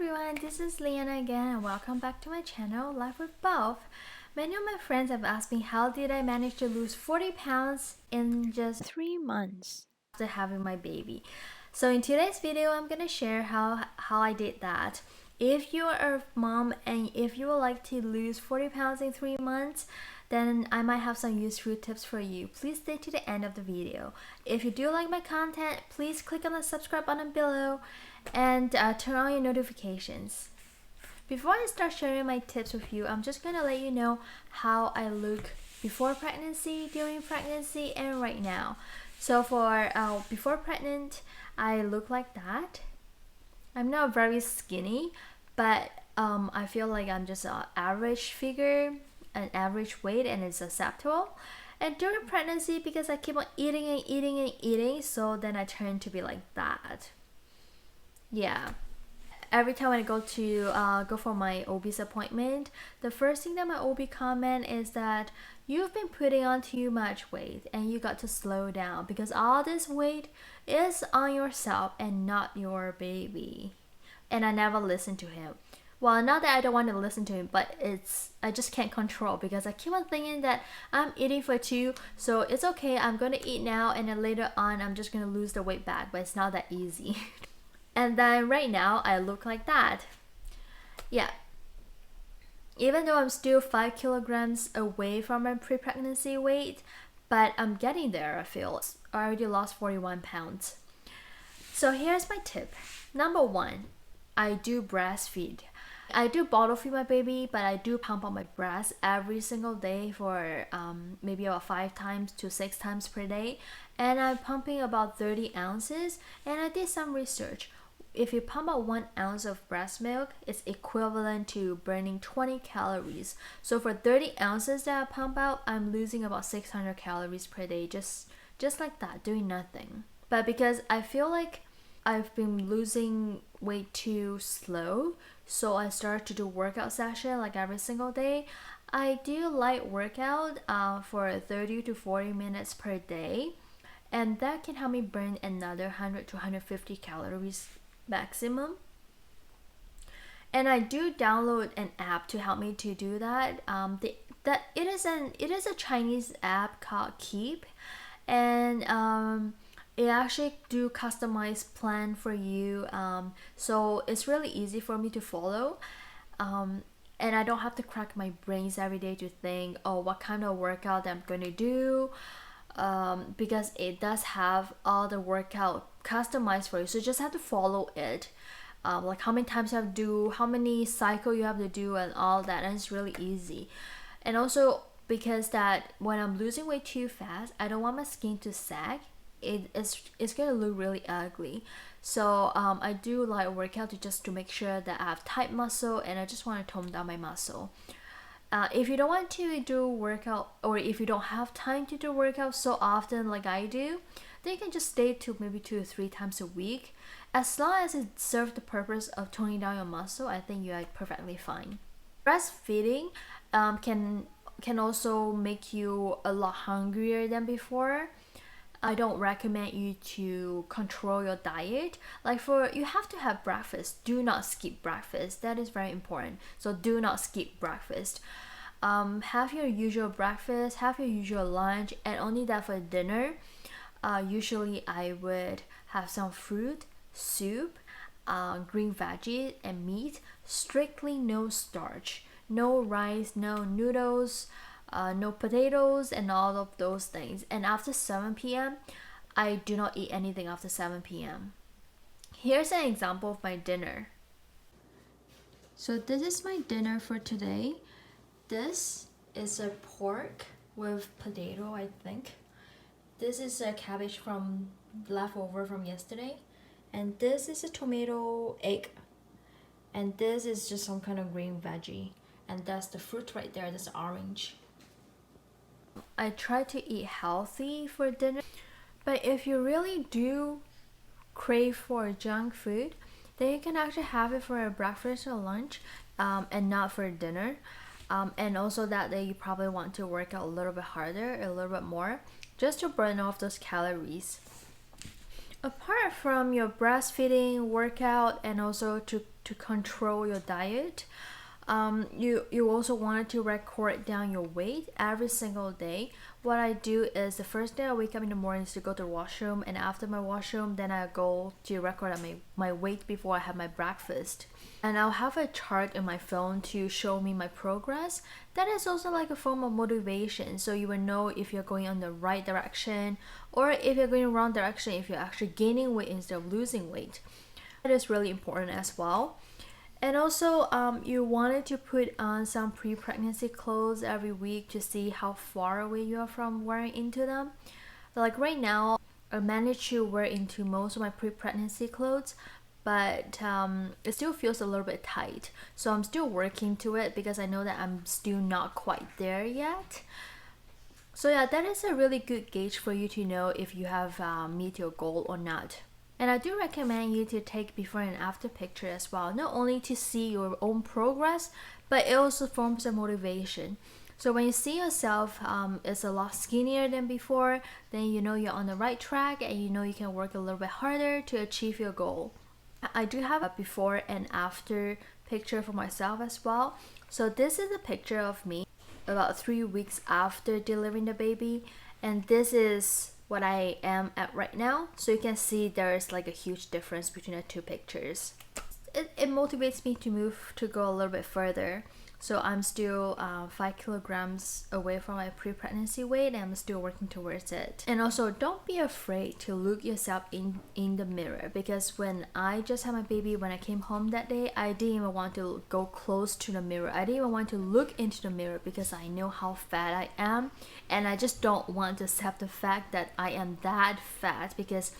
everyone, this is Liana again and welcome back to my channel, Life with Both. Many of my friends have asked me how did I manage to lose 40 pounds in just 3 months after having my baby. So in today's video, I'm going to share how I did that. If you are a mom and if you would like to lose 40 pounds in 3 months, then I might have some useful tips for you. Please stay to the end of the video. If you do like my content, please click on the subscribe button below and turn on your notifications. Before I start sharing my tips with you, I'm just gonna let you know how I look before pregnancy, during pregnancy, and right now. So for before pregnant, I look like that. I'm not very skinny, but I feel like I'm just an average figure, an average weight, and it's acceptable. And during pregnancy, because I keep on eating and eating and eating, so then I turn to be like that. Yeah. Every time I go for my OB's appointment, the first thing that my OB comment is that you've been putting on too much weight and you got to slow down because all this weight is on yourself and not your baby. And I never listen to him. Well, not that I don't want to listen to him, but I just can't control because I keep on thinking that I'm eating for two, so it's okay, I'm gonna eat now and then later on I'm just gonna lose the weight back, but it's not that easy. And then right now I look like that. Yeah. Even though I'm still 5 kilograms away from my pre-pregnancy weight, but I'm getting there, I feel. I already lost 41 pounds. So here's my tip. Number 1, I do breastfeed. I do bottle feed my baby, but I do pump on my breast every single day for maybe about 5 times to 6 times per day. And I'm pumping about 30 ounces. And I did some research. If you pump out 1 ounce of breast milk, it's equivalent to burning 20 calories. So for 30 ounces that I pump out, I'm losing about 600 calories per day, just like that, doing nothing. But because I feel like I've been losing weight too slow, so I started to do workout session like every single day. I do light workout for 30 to 40 minutes per day, and that can help me burn another 100 to 150 calories maximum. And I do download an app to help me to do that. It is a Chinese app called Keep, and it actually do customized plan for you, so it's really easy for me to follow, and I don't have to crack my brains every day to think, oh, what kind of workout I'm going to do, because it does have all the workout customized for you, so you just have to follow it, like how many times you have to do, how many cycle you have to do, and all that, and it's really easy. And also because that when I'm losing weight too fast, I don't want my skin to sag. It's gonna look really ugly, so I do like workout to make sure that I have tight muscle, and I just want to tone down my muscle. If you don't want to do workout, or if you don't have time to do workout so often like I do, then you can just stay to maybe 2 or 3 times a week. As long as it serves the purpose of toning down your muscle, I think you are perfectly fine. Breastfeeding can also make you a lot hungrier than before. I don't recommend you to control your diet. Like you have to have breakfast. Do not skip breakfast. That is very important. So do not skip breakfast. Have your usual breakfast, have your usual lunch, and only that for dinner. Usually I would have some fruit, soup, green veggies, and meat. Strictly no starch. No rice, no noodles, no potatoes, and all of those things. And after 7 p.m., I do not eat anything after 7 p.m. Here's an example of my dinner. So this is my dinner for today. This is a pork with potato, I think. This is a cabbage from leftover from yesterday. And this is a tomato egg. And this is just some kind of green veggie. And that's the fruit right there, that's orange. I try to eat healthy for dinner, but if you really do crave for junk food, then you can actually have it for a breakfast or lunch, and not for dinner. And also that day you probably want to work out a little bit harder, a little bit more, just to burn off those calories. Apart from your breastfeeding workout and also to control your diet, you also wanted to record down your weight every single day. What I do is the first day I wake up in the morning is to go to the washroom, and after my washroom then I go to record my weight before I have my breakfast. And I'll have a chart in my phone to show me my progress. That is also like a form of motivation, so you will know if you're going in the right direction or if you're going in the wrong direction, if you're actually gaining weight instead of losing weight. That is really important as well. And also, you wanted to put on some pre-pregnancy clothes every week to see how far away you are from wearing into them. Like right now, I managed to wear into most of my pre-pregnancy clothes, but it still feels a little bit tight. So I'm still working to it because I know that I'm still not quite there yet. So yeah, that is a really good gauge for you to know if you have meet your goal or not. And I do recommend you to take before and after picture as well, not only to see your own progress, but it also forms a motivation. So when you see yourself is a lot skinnier than before, then you know you're on the right track and you know you can work a little bit harder to achieve your goal. I do have a before and after picture for myself as well. So this is a picture of me about 3 weeks after delivering the baby, and this is what I am at right now. So you can see there's like a huge difference between the two pictures. It motivates me to move to go a little bit further. So I'm still 5 kilograms away from my pre-pregnancy weight, and I'm still working towards it. And also, don't be afraid to look yourself in the mirror, because when I just had my baby, when I came home that day, I didn't even want to go close to the mirror. I didn't even want to look into the mirror because I know how fat I am, and I just don't want to accept the fact that I am that fat, because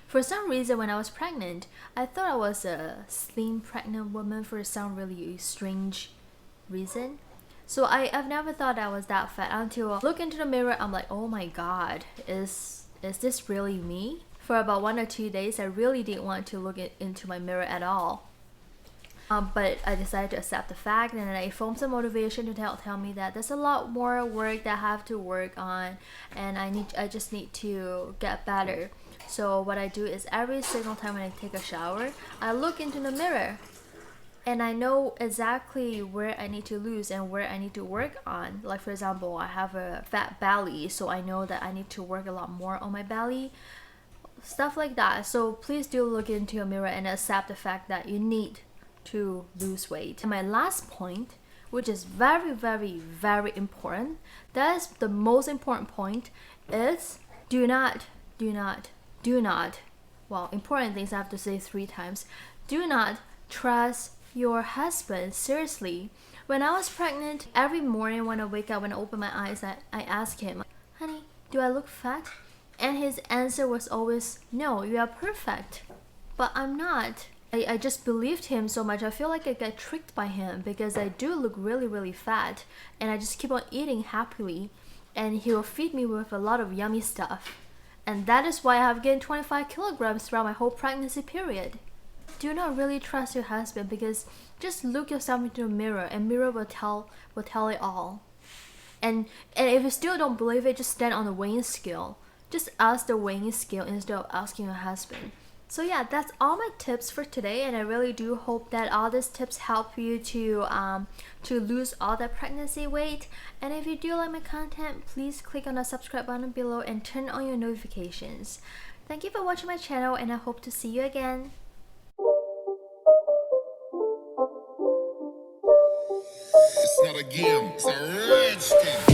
for some reason when I was pregnant, I thought I was a slim pregnant woman for some really strange reason. So I've never thought I was that fat until I look into the mirror. I'm like, oh my god, is this really me? For about 1 or 2 days I really didn't want to look into my mirror at all. But I decided to accept the fact, and then I formed some motivation to tell me that there's a lot more work that I have to work on, and I just need to get better. So what I do is every single time when I take a shower, I look into the mirror and I know exactly where I need to lose and where I need to work on. Like for example, I have a fat belly, so I know that I need to work a lot more on my belly. Stuff like that. So please do look into your mirror and accept the fact that you need to lose weight. And my last point, which is very, very, very important, that is the most important point, is do not, well, important things I have to say 3 times. Do not trust your husband. Seriously. When I was pregnant, every morning when I wake up, when I open my eyes, I ask him, honey, do I look fat? And his answer was always, no, you are perfect. But I'm not. I just believed him so much. I feel like I get tricked by him because I do look really, really fat, and I just keep on eating happily, and he will feed me with a lot of yummy stuff. And that is why I have gained 25 kilograms throughout my whole pregnancy period. Do not really trust your husband, because just look yourself into the mirror and mirror will tell it all. And if you still don't believe it, just stand on the weighing scale. Just ask the weighing scale instead of asking your husband. So yeah, that's all my tips for today, and I really do hope that all these tips help you to lose all that pregnancy weight. And if you do like my content, please click on the subscribe button below and turn on your notifications. Thank you for watching my channel, and I hope to see you again. It's not a game, it's a rich thing.